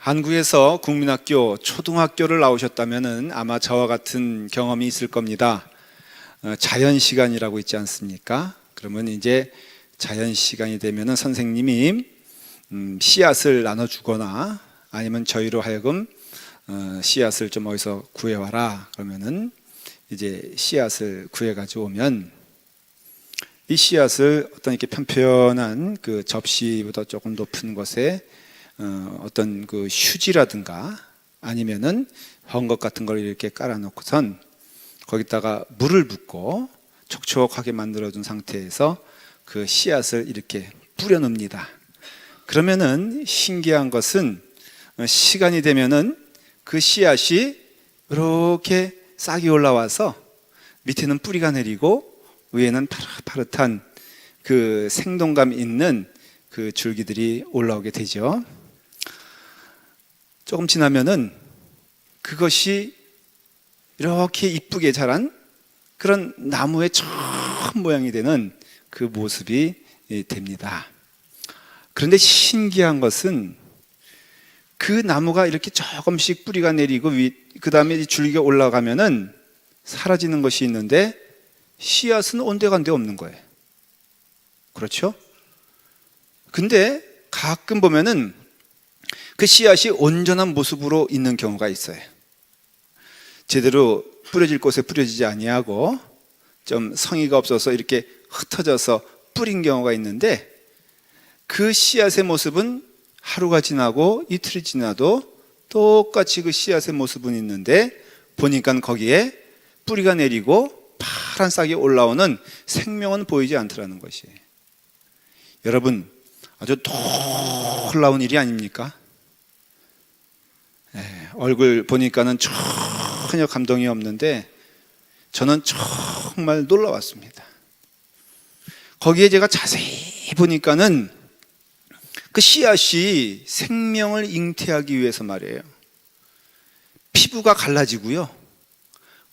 한국에서 국민학교, 초등학교를 나오셨다면 아마 저와 같은 경험이 있을 겁니다. 자연 시간이라고 있지 않습니까? 그러면 이제 자연 시간이 되면 선생님이 씨앗을 나눠주거나 아니면 저희로 하여금 씨앗을 좀 어디서 구해와라 그러면은 이제 씨앗을 구해가지고 오면 이 씨앗을 어떤 이렇게 편편한 그 접시보다 조금 높은 곳에 어떤 그 휴지라든가 아니면은 헝겊 같은 걸 이렇게 깔아놓고선 거기다가 물을 붓고 촉촉하게 만들어준 상태에서 그 씨앗을 이렇게 뿌려놓습니다. 그러면은 신기한 것은 시간이 되면은 그 씨앗이 이렇게 싹이 올라와서 밑에는 뿌리가 내리고 위에는 파릇파릇한 그 생동감 있는 그 줄기들이 올라오게 되죠. 조금 지나면은 그것이 이렇게 이쁘게 자란 그런 나무의 처음 모양이 되는 그 모습이 됩니다. 그런데 신기한 것은 그 나무가 이렇게 조금씩 뿌리가 내리고 그 다음에 줄기가 올라가면은 사라지는 것이 있는데 씨앗은 온데간데 없는 거예요. 그렇죠? 근데 가끔 보면은 그 씨앗이 온전한 모습으로 있는 경우가 있어요. 제대로 뿌려질 곳에 뿌려지지 아니하고 좀 성의가 없어서 이렇게 흩어져서 뿌린 경우가 있는데 그 씨앗의 모습은 하루가 지나고 이틀이 지나도 똑같이 그 씨앗의 모습은 있는데 보니까 거기에 뿌리가 내리고 파란 싹이 올라오는 생명은 보이지 않더라는 것이에요. 여러분, 아주 놀라운 일이 아닙니까? 얼굴 보니까는 전혀 감동이 없는데 저는 정말 놀라웠습니다. 거기에 제가 자세히 보니까는 그 씨앗이 생명을 잉태하기 위해서 말이에요. 피부가 갈라지고요.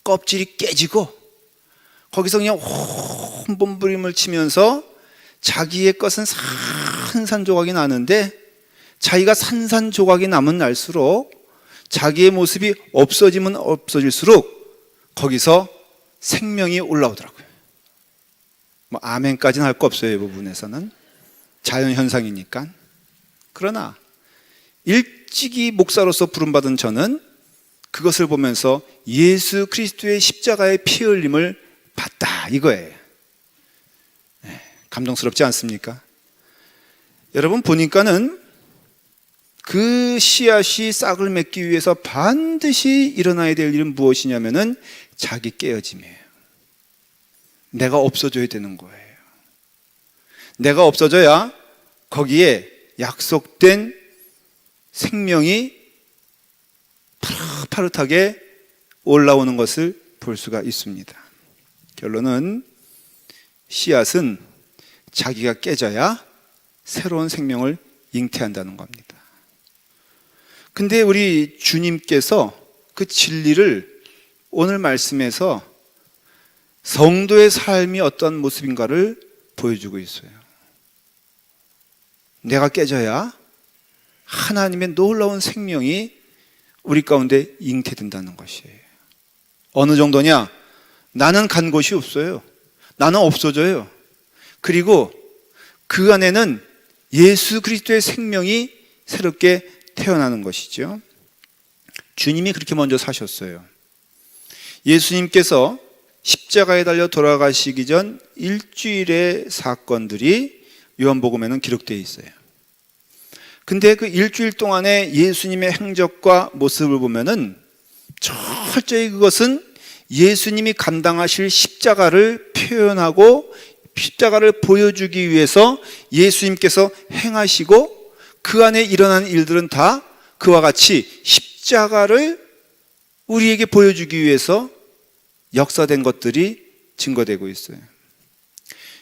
껍질이 깨지고 거기서 그냥 온 몸부림을 치면서 자기의 것은 산산조각이 나는데 자기가 산산조각이 남은 날수록 자기의 모습이 없어지면 없어질수록 거기서 생명이 올라오더라고요. 뭐 아멘까지는 할 거 없어요. 이 부분에서는 자연현상이니까. 그러나 일찍이 목사로서 부름받은 저는 그것을 보면서 예수 그리스도의 십자가의 피 흘림을 봤다 이거예요. 감동스럽지 않습니까? 여러분 보니까는 그 씨앗이 싹을 맺기 위해서 반드시 일어나야 될 일은 무엇이냐면은 자기 깨어짐이에요. 내가 없어져야 되는 거예요. 내가 없어져야 거기에 약속된 생명이 파릇파릇하게 올라오는 것을 볼 수가 있습니다. 결론은 씨앗은 자기가 깨져야 새로운 생명을 잉태한다는 겁니다. 근데 우리 주님께서 그 진리를 오늘 말씀에서 성도의 삶이 어떤 모습인가를 보여주고 있어요. 내가 깨져야 하나님의 놀라운 생명이 우리 가운데 잉태된다는 것이에요. 어느 정도냐? 나는 간 곳이 없어요. 나는 없어져요. 그리고 그 안에는 예수 그리스도의 생명이 새롭게 태어나는 것이죠. 주님이 그렇게 먼저 사셨어요. 예수님께서 십자가에 달려 돌아가시기 전 일주일의 사건들이 요한복음에는 기록되어 있어요. 근데 그 일주일 동안의 예수님의 행적과 모습을 보면은 철저히 그것은 예수님이 감당하실 십자가를 표현하고 십자가를 보여주기 위해서 예수님께서 행하시고 그 안에 일어난 일들은 다 그와 같이 십자가를 우리에게 보여주기 위해서 역사된 것들이 증거되고 있어요.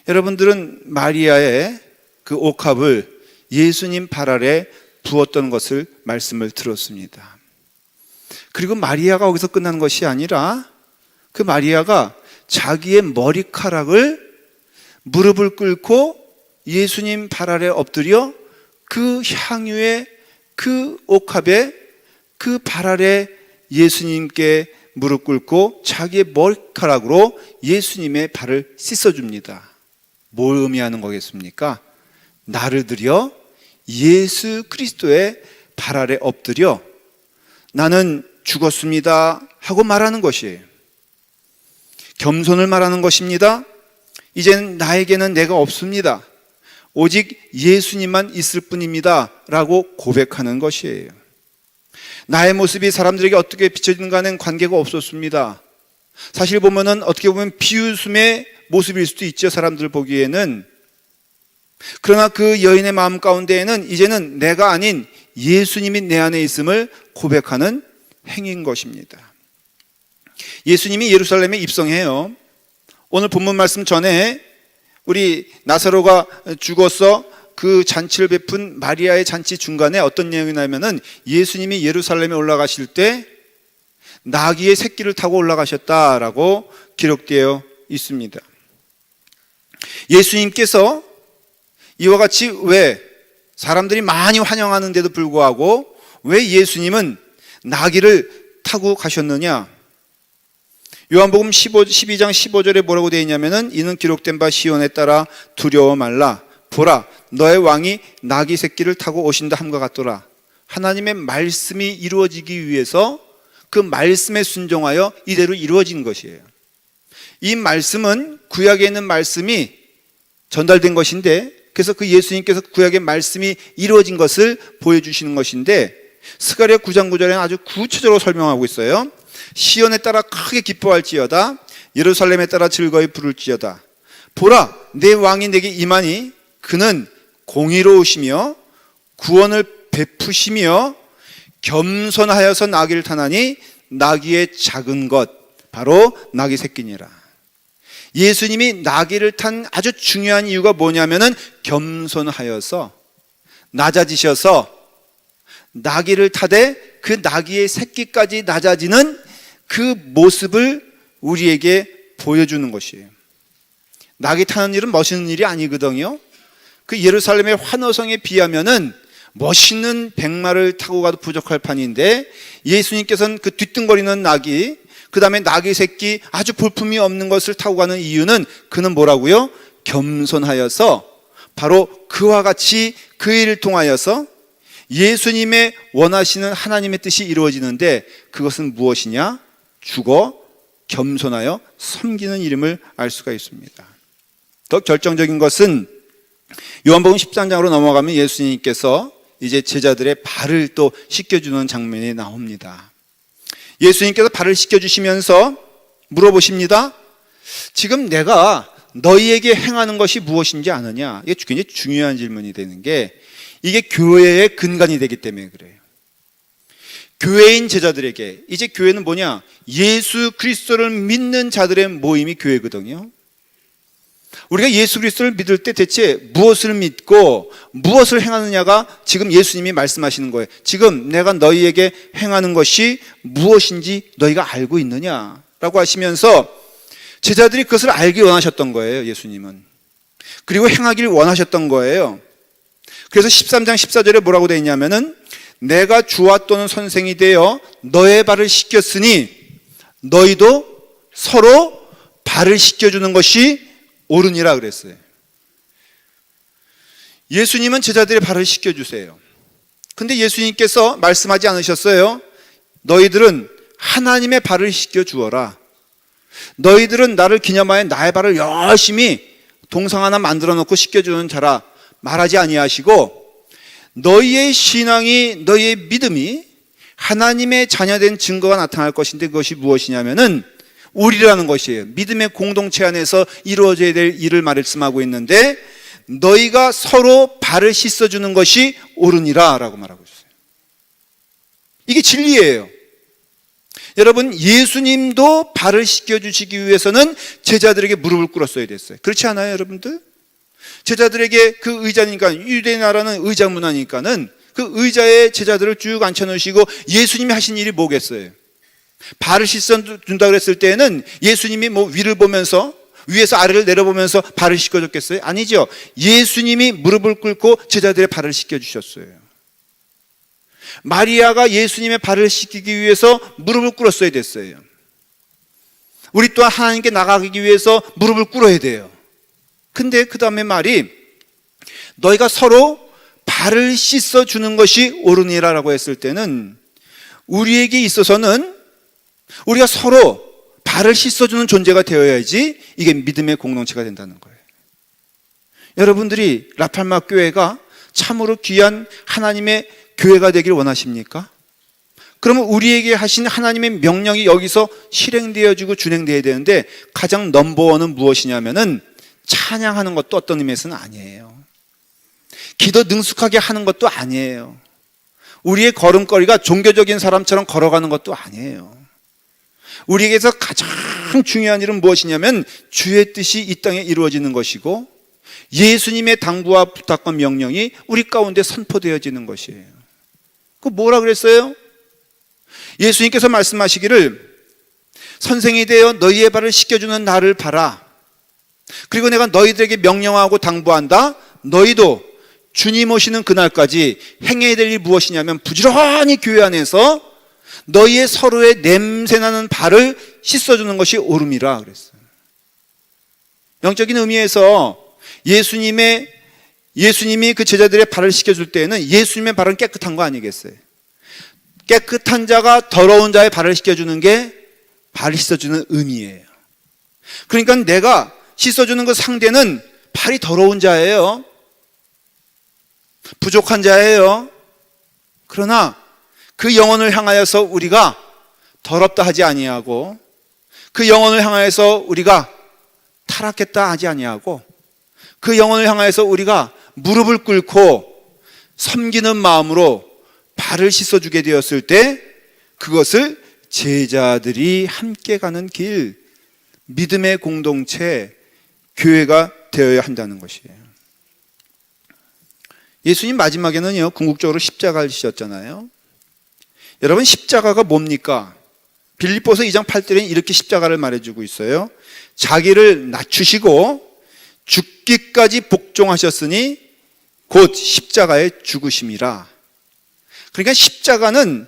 여러분들은 마리아의 그 옥합을 예수님 발 아래 부었던 것을 말씀을 들었습니다. 그리고 마리아가 거기서 끝난 것이 아니라 그 마리아가 자기의 머리카락을 무릎을 꿇고 예수님 발 아래 엎드려 그 향유의 그 옥합에 그 발 아래 예수님께 무릎 꿇고 자기의 머리카락으로 예수님의 발을 씻어줍니다. 뭘 의미하는 거겠습니까? 나를 들여 예수 그리스도의 발 아래 엎드려 나는 죽었습니다 하고 말하는 것이에요. 겸손을 말하는 것입니다. 이제는 나에게는 내가 없습니다. 오직 예수님만 있을 뿐입니다 라고 고백하는 것이에요. 나의 모습이 사람들에게 어떻게 비춰지는가는 관계가 없었습니다. 사실 보면은 어떻게 보면 비웃음의 모습일 수도 있죠, 사람들 보기에는. 그러나 그 여인의 마음 가운데에는 이제는 내가 아닌 예수님이 내 안에 있음을 고백하는 행위인 것입니다. 예수님이 예루살렘에 입성해요. 오늘 본문 말씀 전에 우리 나사로가 죽어서 그 잔치를 베푼 마리아의 잔치 중간에 어떤 내용이 나면은 예수님이 예루살렘에 올라가실 때 나귀의 새끼를 타고 올라가셨다라고 기록되어 있습니다. 예수님께서 이와 같이 왜 사람들이 많이 환영하는데도 불구하고 왜 예수님은 나귀를 타고 가셨느냐? 요한복음 12장 15절에 뭐라고 되어 있냐면은 이는 기록된 바 시온에 따라 두려워 말라. 보라, 너의 왕이 나귀 새끼를 타고 오신다 함과 같더라. 하나님의 말씀이 이루어지기 위해서 그 말씀에 순종하여 이대로 이루어진 것이에요. 이 말씀은 구약에 있는 말씀이 전달된 것인데, 그래서 그 예수님께서 구약의 말씀이 이루어진 것을 보여주시는 것인데, 스가랴 9장 9절에는 아주 구체적으로 설명하고 있어요. 시온에 따라 크게 기뻐할지어다. 예루살렘에 따라 즐거이 부를지어다. 보라, 내 왕이 내게 임하니 그는 공의로우시며 구원을 베푸시며 겸손하여서 나귀를 타나니 나귀의 작은 것 바로 나귀 새끼니라. 예수님이 나귀를 탄 아주 중요한 이유가 뭐냐면은 겸손하여서 낮아지셔서 나귀를 타되 그 나귀의 새끼까지 낮아지는 그 모습을 우리에게 보여주는 것이에요. 나귀 타는 일은 멋있는 일이 아니거든요. 그 예루살렘의 환호성에 비하면은 멋있는 백마를 타고 가도 부족할 판인데, 예수님께서는 그 뒤뚱거리는 나귀, 그 다음에 나귀 새끼 아주 볼품이 없는 것을 타고 가는 이유는 그는 뭐라고요? 겸손하여서 바로 그와 같이 그 일을 통하여서 예수님의 원하시는 하나님의 뜻이 이루어지는데, 그것은 무엇이냐? 죽어 겸손하여 섬기는 이름을 알 수가 있습니다. 더 결정적인 것은 요한복음 13장으로 넘어가면 예수님께서 이제 제자들의 발을 또 씻겨주는 장면이 나옵니다. 예수님께서 발을 씻겨주시면서 물어보십니다. 지금 내가 너희에게 행하는 것이 무엇인지 아느냐? 이게 굉장히 중요한 질문이 되는 게, 이게 교회의 근간이 되기 때문에 그래요. 교회인 제자들에게, 이제 교회는 뭐냐? 예수 그리스도를 믿는 자들의 모임이 교회거든요. 우리가 예수 그리스도를 믿을 때 대체 무엇을 믿고 무엇을 행하느냐가 지금 예수님이 말씀하시는 거예요. 지금 내가 너희에게 행하는 것이 무엇인지 너희가 알고 있느냐라고 하시면서 제자들이 그것을 알기 원하셨던 거예요, 예수님은. 그리고 행하기를 원하셨던 거예요. 그래서 13장 14절에 뭐라고 되어 있냐면은 내가 주와 또는 선생이 되어 너의 발을 씻겼으니 너희도 서로 발을 씻겨주는 것이 옳으니라 그랬어요. 예수님은 제자들의 발을 씻겨주세요. 근데 예수님께서 말씀하지 않으셨어요. 너희들은 하나님의 발을 씻겨주어라. 너희들은 나를 기념하여 나의 발을 열심히 동상 하나 만들어 놓고 씻겨주는 자라 말하지 아니하시고, 너희의 신앙이, 너희의 믿음이 하나님의 자녀된 증거가 나타날 것인데, 그것이 무엇이냐면은 우리라는 것이에요. 믿음의 공동체 안에서 이루어져야 될 일을 말씀하고 있는데, 너희가 서로 발을 씻어주는 것이 옳으니라 라고 말하고 있어요. 이게 진리예요. 여러분, 예수님도 발을 씻겨주시기 위해서는 제자들에게 무릎을 꿇었어야 됐어요. 그렇지 않아요, 여러분들? 제자들에게 그 의자니까, 유대 나라는 의자 문화니까는 그 의자에 제자들을 쭉 앉혀놓으시고 예수님이 하신 일이 뭐겠어요? 발을 씻어준다 그랬을 때에는 예수님이 뭐 위를 보면서, 위에서 아래를 내려보면서 발을 씻겨줬겠어요? 아니죠. 예수님이 무릎을 꿇고 제자들의 발을 씻겨주셨어요. 마리아가 예수님의 발을 씻기기 위해서 무릎을 꿇었어야 됐어요. 우리 또한 하나님께 나가기 위해서 무릎을 꿇어야 돼요. 근데 그 다음에 말이 너희가 서로 발을 씻어주는 것이 옳으니라 라고 했을 때는 우리에게 있어서는 우리가 서로 발을 씻어주는 존재가 되어야지 이게 믿음의 공동체가 된다는 거예요. 여러분들이 라팔마 교회가 참으로 귀한 하나님의 교회가 되길 원하십니까? 그러면 우리에게 하신 하나님의 명령이 여기서 실행되어지고 준행되어야 되는데 가장 넘버원은 무엇이냐면은 찬양하는 것도 어떤 의미에서는 아니에요. 기도 능숙하게 하는 것도 아니에요. 우리의 걸음걸이가 종교적인 사람처럼 걸어가는 것도 아니에요. 우리에게서 가장 중요한 일은 무엇이냐면 주의 뜻이 이 땅에 이루어지는 것이고 예수님의 당부와 부탁과 명령이 우리 가운데 선포되어지는 것이에요. 그 뭐라 그랬어요? 예수님께서 말씀하시기를 선생이 되어 너희의 발을 씻겨주는 나를 봐라. 그리고 내가 너희들에게 명령하고 당부한다. 너희도 주님 오시는 그날까지 행해야 될 일이 무엇이냐면 부지런히 교회 안에서 너희의 서로의 냄새나는 발을 씻어주는 것이 옳음이라 그랬어요. 영적인 의미에서 예수님이 그 제자들의 발을 씻겨줄 때에는 예수님의 발은 깨끗한 거 아니겠어요? 깨끗한 자가 더러운 자의 발을 씻겨주는 게 발을 씻어주는 의미예요. 그러니까 내가 씻어주는 그 상대는 발이 더러운 자예요. 부족한 자예요. 그러나 그 영혼을 향하여서 우리가 더럽다 하지 아니하고 그 영혼을 향하여서 우리가 타락했다 하지 아니하고 그 영혼을 향하여서 우리가 무릎을 꿇고 섬기는 마음으로 발을 씻어주게 되었을 때 그것을 제자들이 함께 가는 길, 믿음의 공동체, 교회가 되어야 한다는 것이에요. 예수님 마지막에는요, 궁극적으로 십자가를 지셨잖아요. 여러분, 십자가가 뭡니까? 빌립보서 2장 8절에 이렇게 십자가를 말해주고 있어요. 자기를 낮추시고 죽기까지 복종하셨으니 곧 십자가의 죽으심이라. 그러니까 십자가는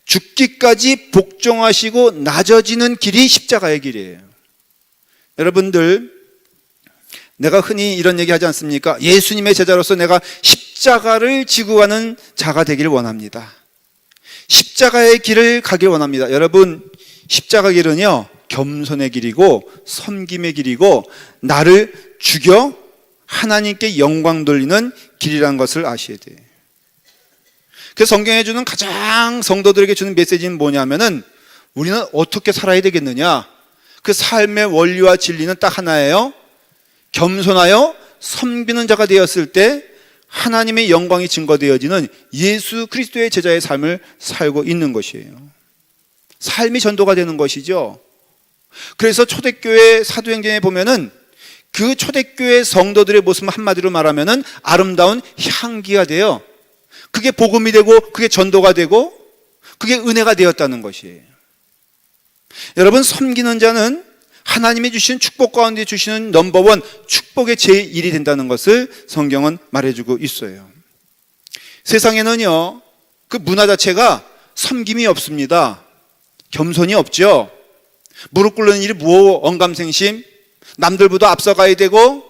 죽기까지 복종하시고 낮아지는 길이 십자가의 길이에요. 여러분들, 내가 흔히 이런 얘기 하지 않습니까? 예수님의 제자로서 내가 십자가를 지고 가는 자가 되기를 원합니다. 십자가의 길을 가길 원합니다. 여러분, 십자가 길은요, 겸손의 길이고 섬김의 길이고 나를 죽여 하나님께 영광 돌리는 길이라는 것을 아셔야 돼요. 그래서 성경에 주는 가장 성도들에게 주는 메시지는 뭐냐면은 우리는 어떻게 살아야 되겠느냐? 그 삶의 원리와 진리는 딱 하나예요. 겸손하여 섬기는 자가 되었을 때 하나님의 영광이 증거되어지는 예수 그리스도의 제자의 삶을 살고 있는 것이에요. 삶이 전도가 되는 것이죠. 그래서 초대교회 사도행전에 보면은 그 초대교회 성도들의 모습을 한마디로 말하면은 아름다운 향기가 돼요. 그게 복음이 되고 그게 전도가 되고 그게 은혜가 되었다는 것이에요. 여러분, 섬기는 자는 하나님이 주신 축복 가운데 주시는 넘버원 축복의 제1이 된다는 것을 성경은 말해주고 있어요. 세상에는요, 그 문화 자체가 섬김이 없습니다. 겸손이 없죠. 무릎 꿇는 일이 언감생심, 남들보다 앞서가야 되고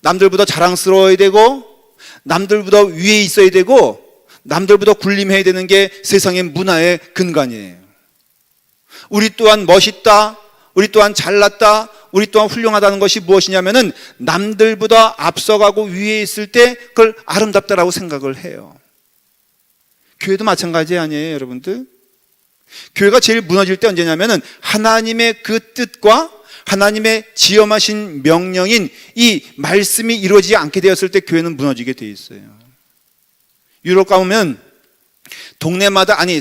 남들보다 자랑스러워야 되고 남들보다 위에 있어야 되고 남들보다 군림해야 되는 게 세상의 문화의 근간이에요. 우리 또한 멋있다, 우리 또한 잘났다, 우리 또한 훌륭하다는 것이 무엇이냐면은 남들보다 앞서가고 위에 있을 때 그걸 아름답다라고 생각을 해요. 교회도 마찬가지 아니에요, 여러분들? 교회가 제일 무너질 때 언제냐면은 하나님의 그 뜻과 하나님의 지엄하신 명령인 이 말씀이 이루어지지 않게 되었을 때 교회는 무너지게 돼 있어요. 유럽 가보면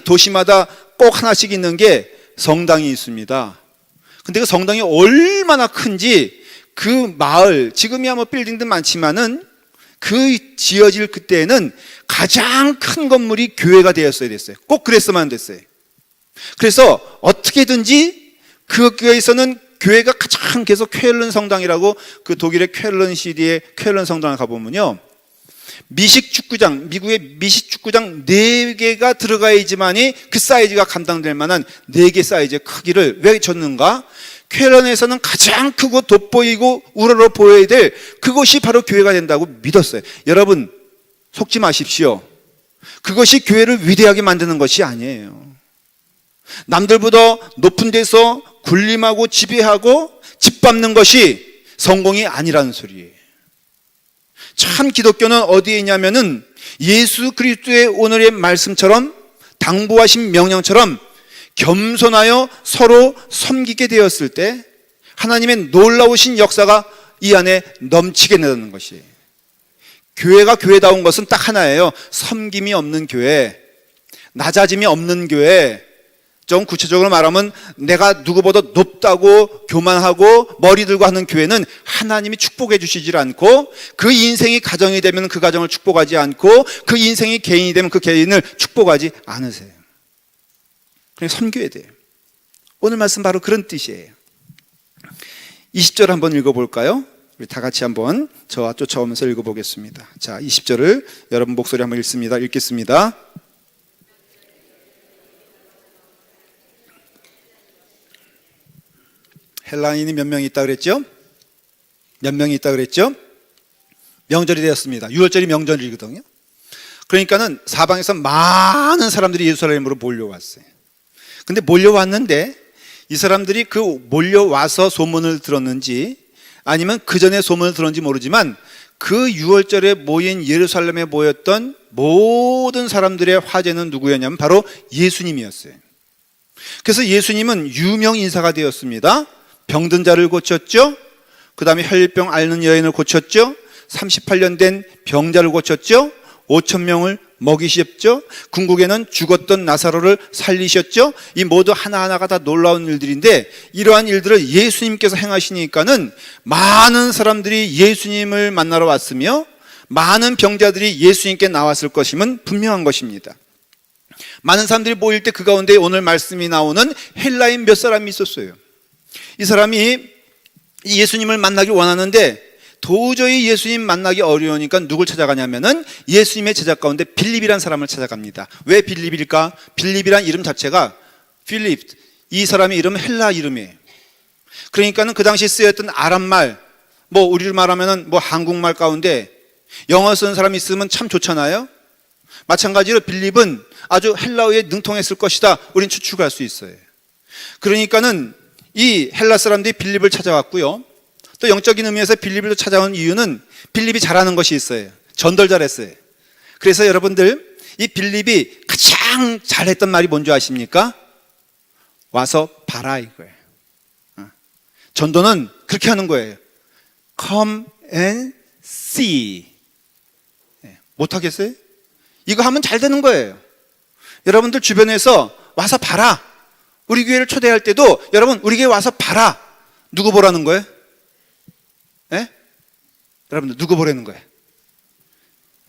도시마다 꼭 하나씩 있는 게 성당이 있습니다. 근데 그 성당이 얼마나 큰지 그 마을, 지금이야 뭐 빌딩도 많지만은 그 지어질 그때에는 가장 큰 건물이 교회가 되었어야 됐어요. 꼭 그랬으면 됐어요. 그래서 어떻게든지 그 교회에서는 교회가 가장 계속 쾰른 성당이라고 그 독일의 쾰른 시티의 쾰른 성당을 가보면요, 미식 축구장, 미국의 미식 축구장 4개가 들어가야지만이 그 사이즈가 감당될 만한 4개 사이즈의 크기를 왜 줬는가? 쾌런에서는 가장 크고 돋보이고 우러러 보여야 될 그것이 바로 교회가 된다고 믿었어요. 여러분, 속지 마십시오. 그것이 교회를 위대하게 만드는 것이 아니에요. 남들보다 높은 데서 군림하고 지배하고 짓밟는 것이 성공이 아니라는 소리예요. 참 기독교는 어디에 있냐면은 예수 그리스도의 오늘의 말씀처럼 당부하신 명령처럼 겸손하여 서로 섬기게 되었을 때 하나님의 놀라우신 역사가 이 안에 넘치게 되는 것이에요. 교회가 교회다운 것은 딱 하나예요. 섬김이 없는 교회, 낮아짐이 없는 교회. 좀 구체적으로 말하면 내가 누구보다 높다고 교만하고 머리 들고 하는 교회는 하나님이 축복해 주시질 않고, 그 인생이 가정이 되면 그 가정을 축복하지 않고, 그 인생이 개인이 되면 그 개인을 축복하지 않으세요. 그냥 섬겨야 돼요. 오늘 말씀 바로 그런 뜻이에요. 20절 한번 읽어볼까요? 우리 다 같이 한번 저와 쫓아오면서 읽어보겠습니다. 자, 20절을 여러분 목소리 한번 읽겠습니다. 헬라인이 몇 명이 있다 그랬죠? 몇 명이 있다 그랬죠? 명절이 되었습니다. 6월절이 명절이거든요. 그러니까는 사방에서 많은 사람들이 예루살렘으로 몰려왔어요. 근데 몰려왔는데 이 사람들이 그 몰려와서 소문을 들었는지 아니면 그 전에 소문을 들었는지 모르지만 그 6월절에 모인 예루살렘에 모였던 모든 사람들의 화제는 누구였냐면 바로 예수님이었어요. 그래서 예수님은 유명 인사가 되었습니다. 병든 자를 고쳤죠. 그 다음에 혈병 앓는 여인을 고쳤죠. 38년 된 병자를 고쳤죠. 5,000명을 먹이셨죠. 궁극에는 죽었던 나사로를 살리셨죠. 이 모두 하나하나가 다 놀라운 일들인데, 이러한 일들을 예수님께서 행하시니까는 많은 사람들이 예수님을 만나러 왔으며 많은 병자들이 예수님께 나왔을 것임은 분명한 것입니다. 많은 사람들이 모일 때 그 가운데 오늘 말씀이 나오는 헬라인 몇 사람이 있었어요. 이 사람이 예수님을 만나기 원하는데 도저히 예수님 만나기 어려우니까 누굴 찾아가냐면은 예수님의 제자 가운데 빌립이라는 사람을 찾아갑니다. 왜 빌립일까? 빌립이란 이름 자체가 필립, 이 사람의 이름은 헬라 이름이에요. 그러니까는 그 당시 쓰였던 아람말, 뭐 우리로 말하면은 뭐 한국말 가운데 영어 쓰는 사람이 있으면 참 좋잖아요. 마찬가지로 빌립은 아주 헬라어에 능통했을 것이다, 우린 추측할 수 있어요. 그러니까는 이 헬라 사람들이 빌립을 찾아왔고요. 또 영적인 의미에서 빌립을 찾아온 이유는 빌립이 잘하는 것이 있어요. 전도를 잘했어요. 그래서 여러분들, 이 빌립이 가장 잘했던 말이 뭔지 아십니까? 와서 봐라 이거예요. 전도는 그렇게 하는 거예요. Come and see. 못하겠어요? 이거 하면 잘 되는 거예요. 여러분들 주변에서 와서 봐라. 우리 교회를 초대할 때도 여러분 우리 교회 와서 봐라. 누구 보라는 거예요? 예? 여러분들 누구 보라는 거예요?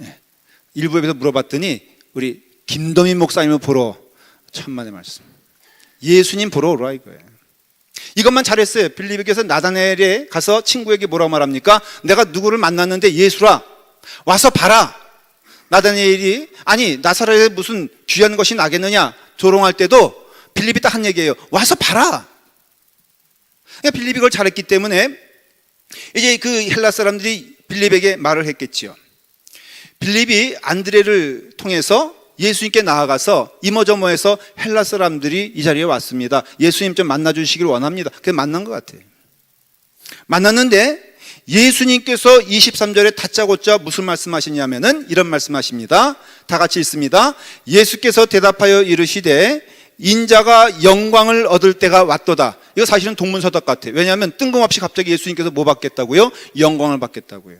예. 일부에서 물어봤더니 우리 김도민 목사님을 보러, 천만의 말씀. 예수님 보러 오라 이거예요. 이것만 잘했어요. 빌립에게서 나다나엘에 가서 친구에게 뭐라고 말합니까? 내가 누구를 만났는데 예수라, 와서 봐라. 나다나엘이 아니 나사렛에 무슨 귀한 것이 나겠느냐 조롱할 때도 빌립이 딱 한 얘기예요. 와서 봐라. 그러니까 빌립이 그걸 잘했기 때문에 이제 그 헬라 사람들이 빌립에게 말을 했겠지요. 빌립이 안드레를 통해서 예수님께 나아가서 이모저모해서 헬라 사람들이 이 자리에 왔습니다. 예수님 좀 만나주시길 원합니다. 그래서 만난 것 같아요. 만났는데 예수님께서 23절에 다짜고짜 무슨 말씀하시냐면은 이런 말씀하십니다. 다 같이 읽습니다. 예수께서 대답하여 이르시되 인자가 영광을 얻을 때가 왔도다. 이거 사실은 동문서답 같아요. 왜냐하면 뜬금없이 갑자기 예수님께서 뭐 받겠다고요? 영광을 받겠다고요.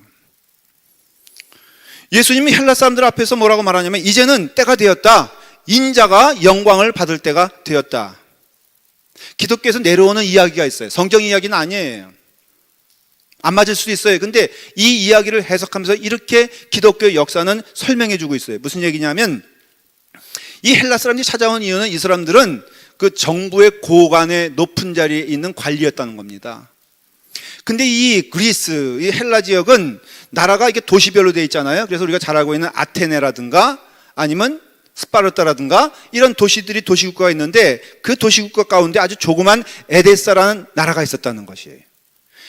예수님이 헬라 사람들 앞에서 뭐라고 말하냐면 이제는 때가 되었다. 인자가 영광을 받을 때가 되었다. 기독교에서 내려오는 이야기가 있어요. 성경 이야기는 아니에요. 안 맞을 수도 있어요. 근데 이 이야기를 해석하면서 이렇게 기독교 역사는 설명해 주고 있어요. 무슨 얘기냐면 이 헬라 사람들이 찾아온 이유는 이 사람들은 그 정부의 고관의 높은 자리에 있는 관리였다는 겁니다. 근데 이 그리스, 이 헬라 지역은 나라가 이게 도시별로 되어 있잖아요. 그래서 우리가 잘 알고 있는 아테네라든가 아니면 스파르타라든가 이런 도시들이 도시국가가 있는데 그 도시국가 가운데 아주 조그만 에데사라는 나라가 있었다는 것이에요.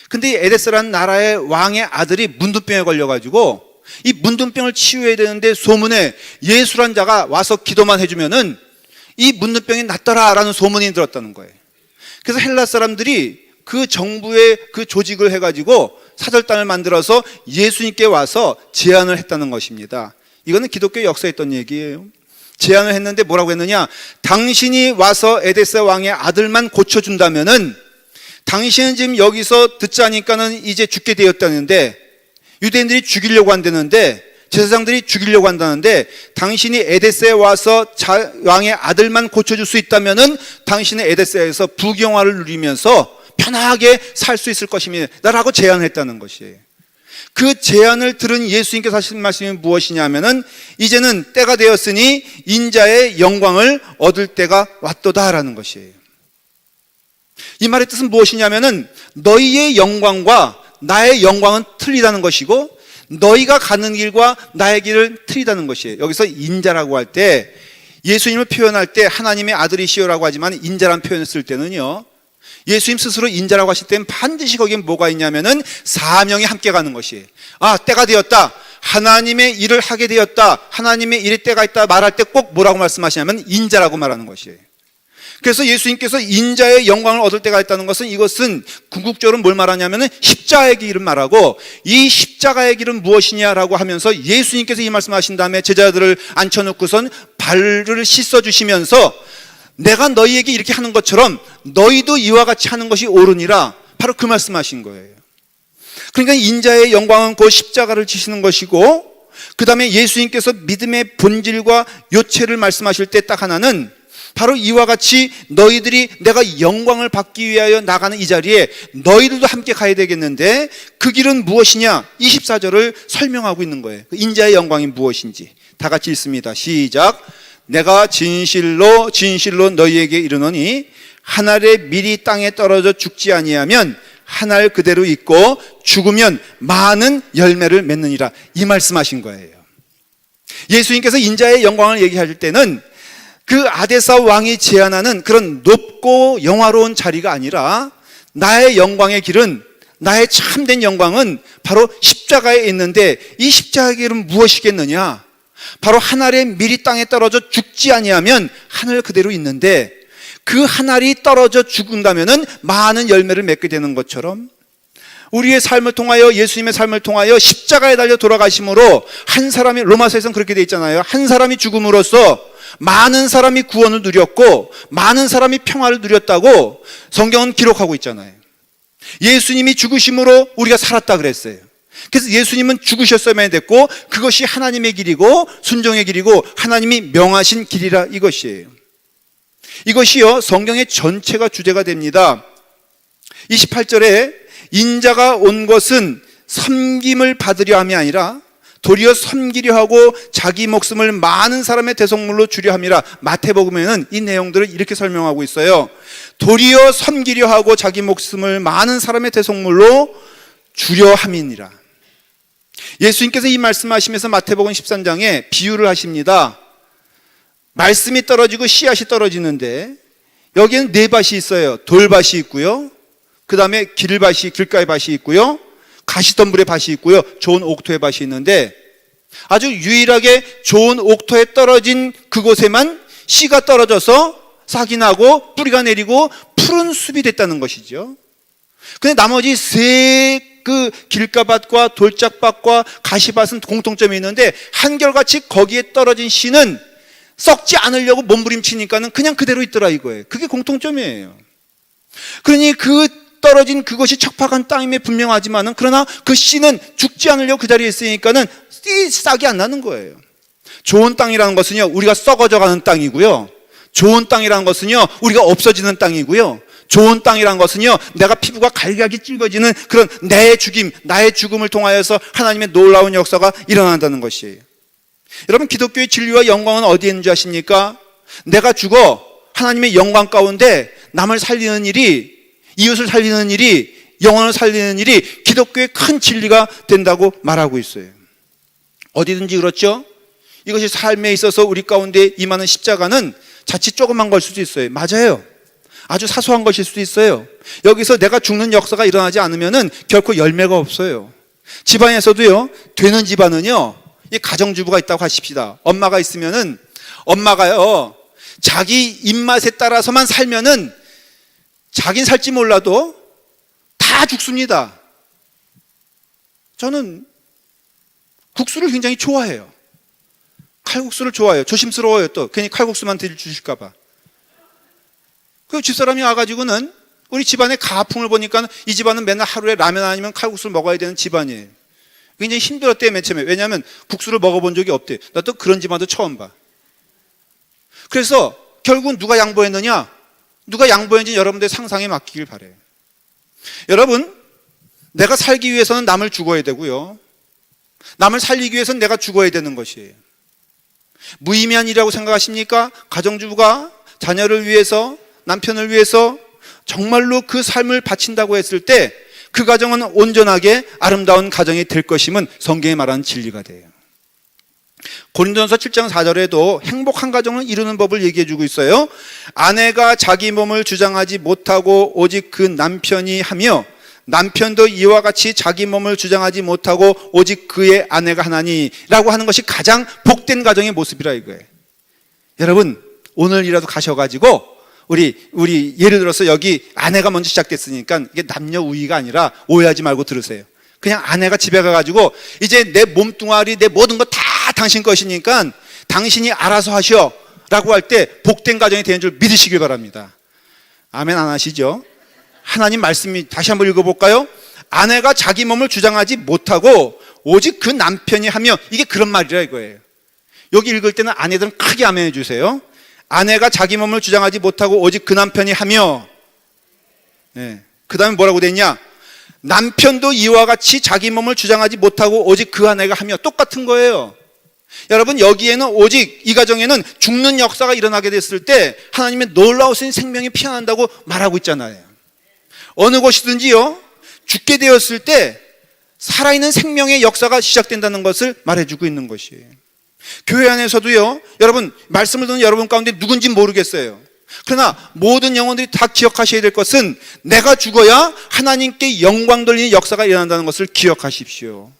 근데 이 에데사라는 나라의 왕의 아들이 문둥병에 걸려가지고 이 문둥병을 치유해야 되는데 소문에 예수란 자가 와서 기도만 해주면은 이 문둥병이 낫더라라는 소문이 들었다는 거예요. 그래서 헬라 사람들이 그 정부의 그 조직을 해가지고 사절단을 만들어서 예수님께 와서 제안을 했다는 것입니다. 이거는 기독교 역사에 있던 얘기예요. 제안을 했는데 뭐라고 했느냐? 당신이 와서 에데사 왕의 아들만 고쳐준다면은 당신은 지금 여기서 듣자니까는 이제 죽게 되었다는데 유대인들이 죽이려고 한다는데 제사장들이 죽이려고 한다는데 당신이 에데사에 와서 왕의 아들만 고쳐줄 수 있다면은 당신은 에데사에서 부경화를 누리면서 편하게 살 수 있을 것입니다 라고 제안했다는 것이에요. 그 제안을 들은 예수님께서 하신 말씀이 무엇이냐면은 이제는 때가 되었으니 인자의 영광을 얻을 때가 왔도다라는 것이에요. 이 말의 뜻은 무엇이냐면은 너희의 영광과 나의 영광은 틀리다는 것이고 너희가 가는 길과 나의 길은 틀리다는 것이에요. 여기서 인자라고 할 때 예수님을 표현할 때 하나님의 아들이시오라고 하지만 인자라는 표현을 쓸 때는요, 예수님 스스로 인자라고 하실 때는 반드시 거기에 뭐가 있냐면은 사명이 함께 가는 것이에요. 아, 때가 되었다, 하나님의 일을 하게 되었다, 하나님의 일의 때가 있다 말할 때 꼭 뭐라고 말씀하시냐면 인자라고 말하는 것이에요. 그래서 예수님께서 인자의 영광을 얻을 때가 있다는 것은 이것은 궁극적으로 뭘 말하냐면은 십자가의 길을 말하고, 이 십자가의 길은 무엇이냐라고 하면서 예수님께서 이 말씀하신 다음에 제자들을 앉혀놓고선 발을 씻어주시면서 내가 너희에게 이렇게 하는 것처럼 너희도 이와 같이 하는 것이 옳으니라, 바로 그 말씀하신 거예요. 그러니까 인자의 영광은 그 십자가를 지시는 것이고, 그 다음에 예수님께서 믿음의 본질과 요체를 말씀하실 때 딱 하나는 바로 이와 같이 너희들이 내가 영광을 받기 위하여 나가는 이 자리에 너희들도 함께 가야 되겠는데 그 길은 무엇이냐? 24절을 설명하고 있는 거예요. 인자의 영광이 무엇인지 다 같이 읽습니다. 시작. 내가 진실로 진실로 너희에게 이르노니 한 알의 밀이 땅에 떨어져 죽지 아니하면 한 알 그대로 있고 죽으면 많은 열매를 맺느니라. 이 말씀하신 거예요. 예수님께서 인자의 영광을 얘기할 때는 그 아데사 왕이 제안하는 그런 높고 영화로운 자리가 아니라 나의 영광의 길은, 나의 참된 영광은 바로 십자가에 있는데 이 십자가의 길은 무엇이겠느냐? 바로 한 알의 밀이 땅에 떨어져 죽지 아니하면 한 알 그대로 있는데 그 한 알이 떨어져 죽는다면은 많은 열매를 맺게 되는 것처럼 우리의 삶을 통하여, 예수님의 삶을 통하여 십자가에 달려 돌아가심으로 한 사람이, 로마서에서는 그렇게 돼 있잖아요. 한 사람이 죽음으로써 많은 사람이 구원을 누렸고 많은 사람이 평화를 누렸다고 성경은 기록하고 있잖아요. 예수님이 죽으심으로 우리가 살았다 그랬어요. 그래서 예수님은 죽으셨어야만 됐고 그것이 하나님의 길이고 순종의 길이고 하나님이 명하신 길이라 이것이에요. 이것이요 성경의 전체가 주제가 됩니다. 28절에 인자가 온 것은 섬김을 받으려 함이 아니라 도리어 섬기려 하고 자기 목숨을 많은 사람의 대속물로 주려 함이라. 마태복음에는 이 내용들을 이렇게 설명하고 있어요. 도리어 섬기려 하고 자기 목숨을 많은 사람의 대속물로 주려 함이니라. 예수님께서 이 말씀하시면서 마태복음 13장에 비유를 하십니다. 말씀이 떨어지고 씨앗이 떨어지는데 여기에는 네 밭이 있어요. 돌밭이 있고요, 그 다음에 길밭이, 길가의 밭이 있고요, 가시덤불의 밭이 있고요, 좋은 옥토의 밭이 있는데 아주 유일하게 좋은 옥토에 떨어진 그곳에만 씨가 떨어져서 싹이 나고 뿌리가 내리고 푸른 숲이 됐다는 것이죠. 근데 나머지 세 그 길가밭과 돌짝밭과 가시밭은 공통점이 있는데 한결같이 거기에 떨어진 씨는 썩지 않으려고 몸부림치니까는 그냥 그대로 있더라 이거예요. 그게 공통점이에요. 그러니 그 떨어진 그것이 척박한 땅임에 분명하지만은 그러나 그 씨는 죽지 않으려고 그 자리에 있으니까는 싹이 안 나는 거예요. 좋은 땅이라는 것은요 우리가 썩어져 가는 땅이고요, 좋은 땅이라는 것은요 우리가 없어지는 땅이고요, 좋은 땅이라는 것은요 내가 피부가 갈갈이 찔거지는 그런 내 죽임, 나의 죽음을 통하여서 하나님의 놀라운 역사가 일어난다는 것이에요. 여러분, 기독교의 진리와 영광은 어디에 있는지 아십니까? 내가 죽어 하나님의 영광 가운데 남을 살리는 일이, 이웃을 살리는 일이 영혼을 살리는 일이 기독교의 큰 진리가 된다고 말하고 있어요. 어디든지 그렇죠? 이것이 삶에 있어서 우리 가운데 임하는 십자가는 자칫 조그만 걸 수도 있어요. 맞아요. 아주 사소한 것일 수도 있어요. 여기서 내가 죽는 역사가 일어나지 않으면은 결코 열매가 없어요. 집안에서도요, 되는 집안은요, 이 가정주부가 있다고 하십시다. 엄마가 있으면은, 엄마가요, 자기 입맛에 따라서만 살면은, 자긴 살지 몰라도 다 죽습니다. 저는 국수를 굉장히 좋아해요. 칼국수를 좋아해요. 조심스러워요. 또 괜히 칼국수만 주실까봐. 그 집사람이 와가지고는 우리 집안의 가풍을 보니까 이 집안은 맨날 하루에 라면 아니면 칼국수를 먹어야 되는 집안이에요. 굉장히 힘들었대요, 맨 처음에. 왜냐하면 국수를 먹어본 적이 없대요. 나 또 그런 집안도 처음 봐. 그래서 결국은 누가 양보했느냐? 누가 양보했는지 여러분들의 상상에 맡기길 바래요. 여러분, 내가 살기 위해서는 남을 죽어야 되고요, 남을 살리기 위해서는 내가 죽어야 되는 것이에요. 무의미한 일이라고 생각하십니까? 가정주부가 자녀를 위해서, 남편을 위해서 정말로 그 삶을 바친다고 했을 때 그 가정은 온전하게 아름다운 가정이 될 것임은 성경이 말하는 진리가 돼요. 고린도전서 7장 4절에도 행복한 가정을 이루는 법을 얘기해 주고 있어요. 아내가 자기 몸을 주장하지 못하고 오직 그 남편이 하며 남편도 이와 같이 자기 몸을 주장하지 못하고 오직 그의 아내가 하나니 라고 하는 것이 가장 복된 가정의 모습이라 이거예요. 여러분, 오늘이라도 가셔가지고 우리 예를 들어서 여기 아내가 먼저 시작됐으니까 이게 남녀 우위가 아니라 오해하지 말고 들으세요. 그냥 아내가 집에 가가지고 이제 내 몸뚱아리, 내 모든 거 다 당신 것이니까 당신이 알아서 하셔 라고 할 때 복된 가정이 되는 줄 믿으시길 바랍니다. 아멘 안 하시죠? 하나님 말씀이 다시 한번 읽어볼까요? 아내가 자기 몸을 주장하지 못하고 오직 그 남편이 하며, 이게 그런 말이라 이거예요. 여기 읽을 때는 아내들은 크게 아멘해 주세요. 아내가 자기 몸을 주장하지 못하고 오직 그 남편이 하며, 네. 그 다음에 뭐라고 돼 있냐? 남편도 이와 같이 자기 몸을 주장하지 못하고 오직 그 아내가 하며. 똑같은 거예요. 여러분, 여기에는 오직 이 가정에는 죽는 역사가 일어나게 됐을 때 하나님의 놀라우신 생명이 피어난다고 말하고 있잖아요. 어느 곳이든지요, 죽게 되었을 때 살아있는 생명의 역사가 시작된다는 것을 말해주고 있는 것이에요. 교회 안에서도요, 여러분, 말씀을 듣는 여러분 가운데 누군지 모르겠어요. 그러나 모든 영혼들이 다 기억하셔야 될 것은 내가 죽어야 하나님께 영광 돌리는 역사가 일어난다는 것을 기억하십시오.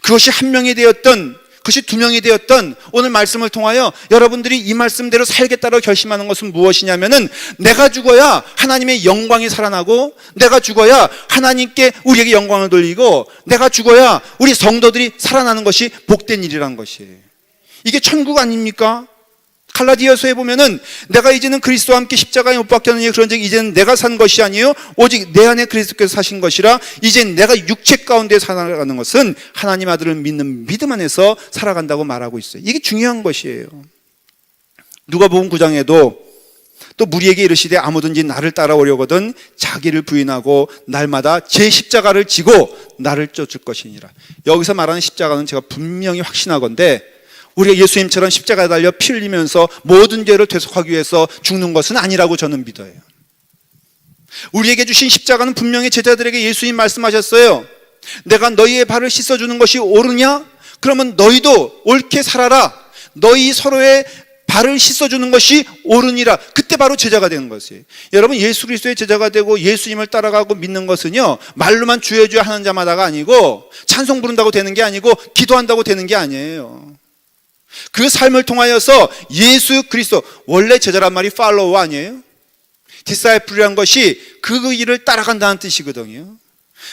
그것이 한 명이 되었던, 그것이 두 명이 되었던, 오늘 말씀을 통하여 여러분들이 이 말씀대로 살겠다고 결심하는 것은 무엇이냐면은 내가 죽어야 하나님의 영광이 살아나고, 내가 죽어야 하나님께 우리에게 영광을 돌리고, 내가 죽어야 우리 성도들이 살아나는 것이 복된 일이란 것이에요. 이게 천국 아닙니까? 갈라디아서에 보면은 내가 이제는 그리스도와 함께 십자가에 못 박혔느니 그런즉 이제는 내가 산 것이 아니요 오직 내 안에 그리스도께서 사신 것이라. 이젠 내가 육체 가운데 살아가는 것은 하나님 아들을 믿는 믿음 안에서 살아간다고 말하고 있어요. 이게 중요한 것이에요. 누가복음 9장에도 또 무리에게 이르시되 아무든지 나를 따라오려거든 자기를 부인하고 날마다 제 십자가를 지고 나를 쫓을 것이니라. 여기서 말하는 십자가는 제가 분명히 확신하건대 우리가 예수님처럼 십자가에 달려 피 흘리면서 모든 죄를 대속하기 위해서 죽는 것은 아니라고 저는 믿어요. 우리에게 주신 십자가는 분명히 제자들에게 예수님 말씀하셨어요. 내가 너희의 발을 씻어주는 것이 옳으냐? 그러면 너희도 옳게 살아라. 너희 서로의 발을 씻어주는 것이 옳으니라. 그때 바로 제자가 되는 것이에요. 여러분, 예수 그리스도의 제자가 되고 예수님을 따라가고 믿는 것은요, 말로만 주여 주여 하는 자마다가 아니고, 찬송 부른다고 되는 게 아니고, 기도한다고 되는 게 아니에요. 그 삶을 통하여서 예수 그리스도, 원래 제자란 말이 팔로워 아니에요? 디사이플이란 것이 그 일을 따라간다는 뜻이거든요.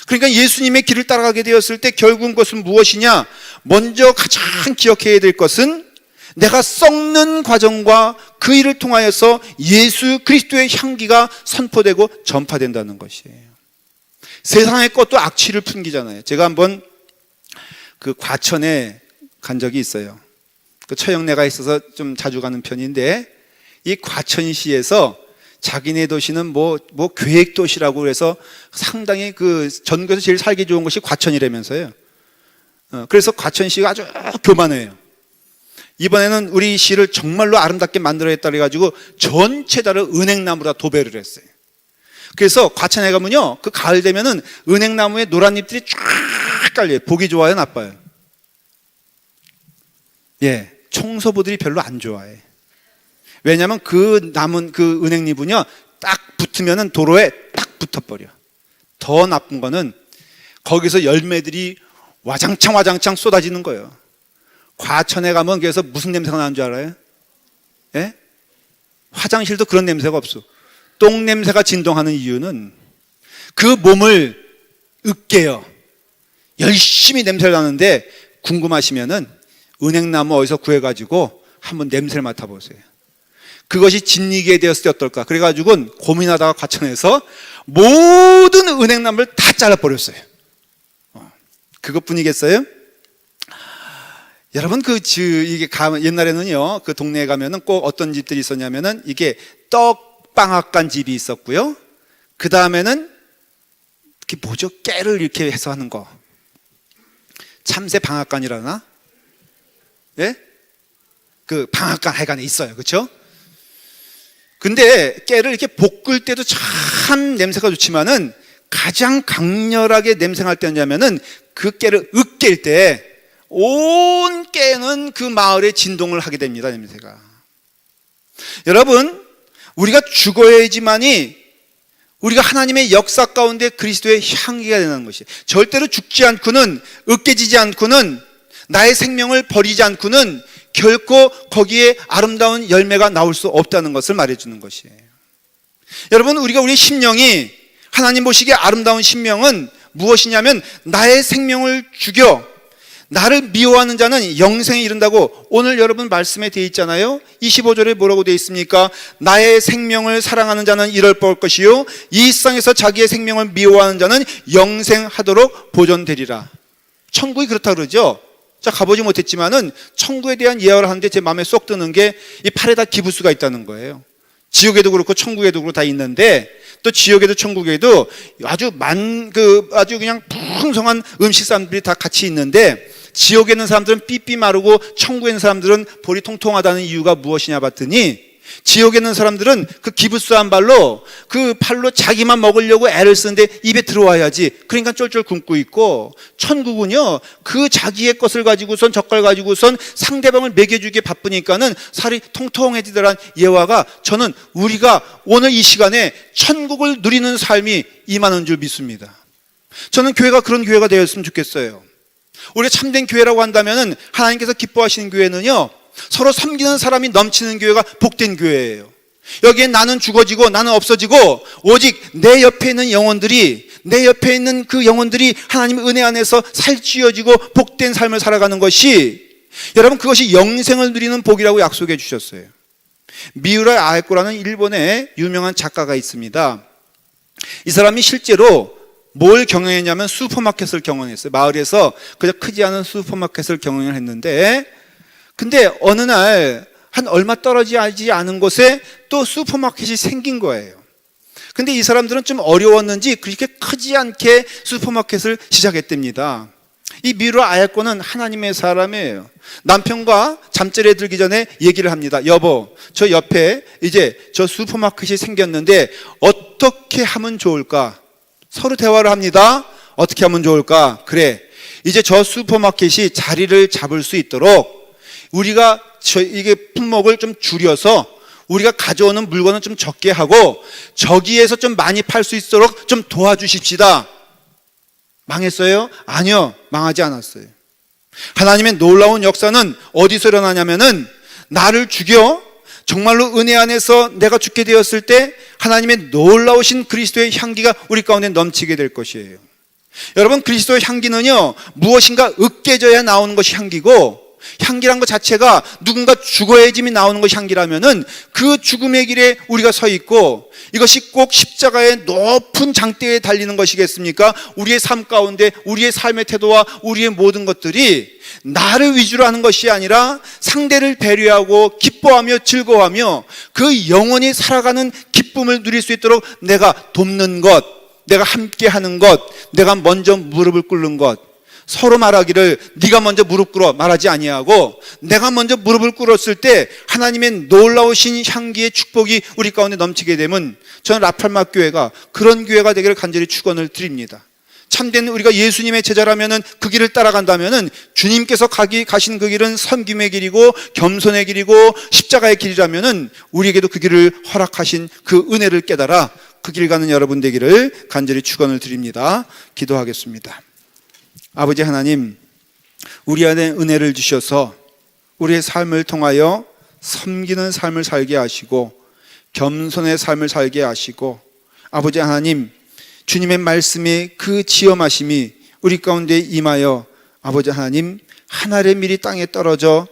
그러니까 예수님의 길을 따라가게 되었을 때 결국은 그것은 무엇이냐? 먼저 가장 기억해야 될 것은 내가 썩는 과정과 그 일을 통하여서 예수 그리스도의 향기가 선포되고 전파된다는 것이에요. 세상의 것도 악취를 풍기잖아요. 제가 한번 그 과천에 간 적이 있어요. 그 처형내가 있어서 좀 자주 가는 편인데, 이 과천시에서 자기네 도시는 뭐 계획도시라고 해서 상당히 그 전국에서 제일 살기 좋은 곳이 과천이라면서요. 그래서 과천시가 아주 교만해요. 이번에는 우리 시를 정말로 아름답게 만들어야겠다 그래가지고 전체 다를 은행나무라 도배를 했어요. 그래서 과천에 가면요, 그 가을 되면은 은행나무에 노란 잎들이 쫙 깔려요. 보기 좋아요, 나빠요? 예, 청소부들이 별로 안 좋아해. 왜냐하면 그 남은 그 은행잎은요, 딱 붙으면은 도로에 딱 붙어버려. 더 나쁜 거는 거기서 열매들이 와장창 쏟아지는 거예요. 과천에 가면 그래서 무슨 냄새가 나는 줄 알아요? 예? 화장실도 그런 냄새가 없어. 똥 냄새가 진동하는 이유는 그 몸을 으깨요. 열심히 냄새를 나는데, 궁금하시면은 은행나무 어디서 구해가지고 한번 냄새를 맡아보세요. 그것이 진리게 되었을 때 어떨까? 그래가지고 고민하다가 과천에서 모든 은행나무를 다 잘라버렸어요. 그것뿐이겠어요? 여러분, 이게 옛날에는요, 그 동네에 가면은 꼭 어떤 집들이 있었냐면은 이게 떡방앗간 집이 있었고요. 그 다음에는 그게 뭐죠? 깨를 이렇게 해서 하는 거. 참새 방앗간이라나? 예? 그 방앗간 하여간에 있어요. 그렇죠? 근데 깨를 이렇게 볶을 때도 참 냄새가 좋지만은 가장 강렬하게 냄새날 때 언제냐면은 그 깨를 으깰 때 온 깨는 그 마을에 진동을 하게 됩니다, 냄새가. 여러분, 우리가 죽어야지만이 우리가 하나님의 역사 가운데 그리스도의 향기가 되는 것이, 절대로 죽지 않고는, 으깨지지 않고는, 나의 생명을 버리지 않고는 결코 거기에 아름다운 열매가 나올 수 없다는 것을 말해주는 것이에요. 여러분, 우리 심령이 하나님 보시기에 아름다운 심령은 무엇이냐면, 나의 생명을 죽여 나를 미워하는 자는 영생에 이른다고 오늘 여러분 말씀에 되어 있잖아요. 25절에 뭐라고 되어 있습니까? 나의 생명을 사랑하는 자는 이럴 것이요, 이 세상에서 자기의 생명을 미워하는 자는 영생하도록 보존되리라. 천국이 그렇다 그러죠. 자, 가보지 못했지만은 천국에 대한 예언을 하는데 제 마음에 쏙 드는 게 이 팔에다 기부스가 있다는 거예요. 지옥에도 그렇고 천국에도 그렇고 다 있는데, 또 지옥에도 천국에도 아주 그냥 풍성한 음식산들이 다 같이 있는데, 지옥에 있는 사람들은 삐삐 마르고 천국에 있는 사람들은 볼이 통통하다는 이유가 무엇이냐 봤더니, 지옥에 있는 사람들은 그 기부스한 발로, 그 팔로 자기만 먹으려고 애를 쓰는데 입에 들어와야지, 그러니까 쫄쫄 굶고 있고, 천국은요, 그 자기의 것을 가지고선, 젓갈 가지고선 상대방을 먹여주기에 바쁘니까는 살이 통통해지더란 예화가, 저는 우리가 오늘 이 시간에 천국을 누리는 삶이 임하는 줄 믿습니다. 저는 교회가 그런 교회가 되었으면 좋겠어요. 우리가 참된 교회라고 한다면은, 하나님께서 기뻐하시는 교회는요, 서로 섬기는 사람이 넘치는 교회가 복된 교회예요. 여기에 나는 죽어지고 나는 없어지고 오직 내 옆에 있는 영혼들이, 내 옆에 있는 그 영혼들이 하나님의 은혜 안에서 살찌워지고 복된 삶을 살아가는 것이, 여러분, 그것이 영생을 누리는 복이라고 약속해 주셨어요. 미우라 아에코라는 일본의 유명한 작가가 있습니다. 이 사람이 실제로 뭘 경영했냐면 슈퍼마켓을 경영했어요. 마을에서 그저 크지 않은 슈퍼마켓을 경영을 했는데, 근데 어느 날 한 얼마 떨어지지 않은 곳에 또 슈퍼마켓이 생긴 거예요. 근데 이 사람들은 좀 어려웠는지 그렇게 크지 않게 슈퍼마켓을 시작했답니다. 이 미우라 아야코는 하나님의 사람이에요. 남편과 잠자리에 들기 전에 얘기를 합니다. 여보, 저 옆에 이제 저 슈퍼마켓이 생겼는데 어떻게 하면 좋을까? 서로 대화를 합니다. 어떻게 하면 좋을까? 그래, 이제 저 슈퍼마켓이 자리를 잡을 수 있도록 우리가 이게 품목을 좀 줄여서 우리가 가져오는 물건은 좀 적게 하고 저기에서 좀 많이 팔 수 있도록 좀 도와주십시다. 망했어요? 아니요, 망하지 않았어요. 하나님의 놀라운 역사는 어디서 일어나냐면은, 나를 죽여 정말로 은혜 안에서 내가 죽게 되었을 때 하나님의 놀라우신 그리스도의 향기가 우리 가운데 넘치게 될 것이에요. 여러분, 그리스도의 향기는요, 무엇인가 으깨져야 나오는 것이 향기고, 향기란 것 자체가 누군가 죽어야짐이 나오는 것이 향기라면은 그 죽음의 길에 우리가 서 있고, 이것이 꼭 십자가의 높은 장대에 달리는 것이겠습니까? 우리의 삶 가운데 우리의 삶의 태도와 우리의 모든 것들이 나를 위주로 하는 것이 아니라 상대를 배려하고 기뻐하며 즐거워하며 그 영원히 살아가는 기쁨을 누릴 수 있도록 내가 돕는 것, 내가 함께 하는 것, 내가 먼저 무릎을 꿇는 것, 서로 말하기를 네가 먼저 무릎 꿇어 말하지 아니하고 내가 먼저 무릎을 꿇었을 때 하나님의 놀라우신 향기의 축복이 우리 가운데 넘치게 되면 저는 라팔마 교회가 그런 교회가 되기를 간절히 축원을 드립니다. 참된 우리가 예수님의 제자라면은 그 길을 따라간다면은 주님께서 가신 그 길은 섬김의 길이고 겸손의 길이고 십자가의 길이라면은 우리에게도 그 길을 허락하신 그 은혜를 깨달아 그 길 가는 여러분 되기를 간절히 축원을 드립니다. 기도하겠습니다. 아버지 하나님, 우리 안에 은혜를 주셔서 우리의 삶을 통하여 섬기는 삶을 살게 하시고 겸손의 삶을 살게 하시고 아버지 하나님, 주님의 말씀의 그 지엄하심이 우리 가운데 임하여 아버지 하나님, 한 알의 밀이 땅에 떨어져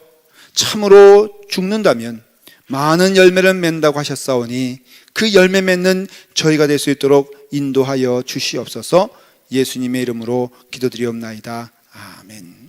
참으로 죽는다면 많은 열매를 맺는다고 하셨사오니 그 열매 맺는 저희가 될 수 있도록 인도하여 주시옵소서. 예수님의 이름으로 기도드리옵나이다. 아멘.